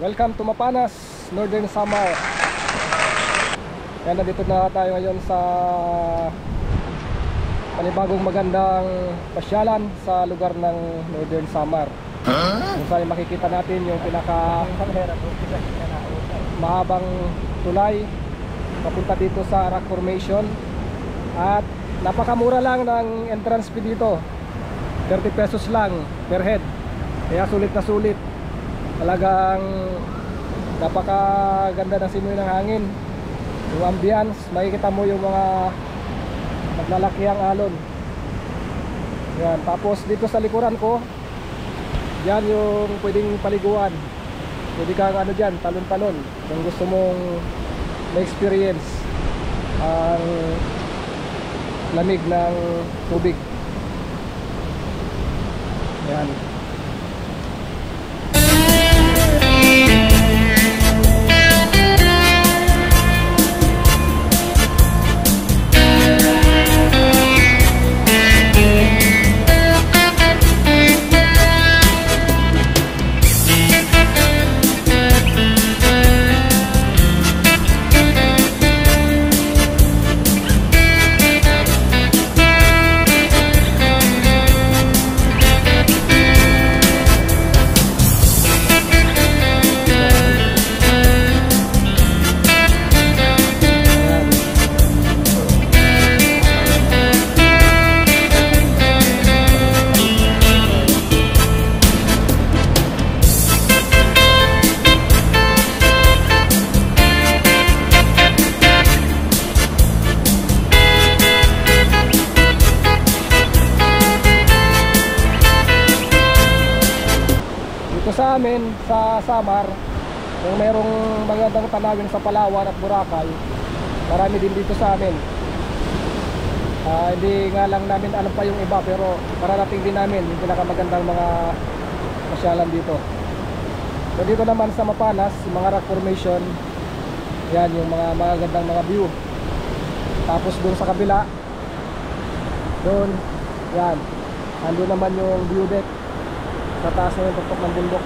Welcome to Mapanas, Northern Samar. Yan, nandito na tayo ngayon sa panibagong magandang pasyalan sa lugar ng Northern Samar. Kung saan makikita natin yung pinaka mahabang tulay papunta dito sa rock formation. At napakamura lang ng entrance fee dito, 30 pesos lang per head. Kaya sulit na sulit. Talagang napakaganda ng simoy ng hangin, yung ambience, makikita mo yung mga naglalakiang alon. Yan. Tapos dito sa likuran ko, yan yung pwedeng paliguan. Pwede kang ano dyan, talon-talon kung gusto mong ma-experience ang lamig ng tubig. Yan. Sa amin, sa Samar, kung merong magandang tanawin sa Palawan at Boracay, marami din dito sa amin. Hindi nga lang namin alam pa yung iba, pero mararating din namin yung pinakamagandang mga pasyalan dito. So dito naman sa Mapanas, yung mga rock formation, yan yung mga magagandang mga view. Tapos doon sa kabila, doon, yan, andun naman yung view deck. Sa taas na yung tuktok ng bundok.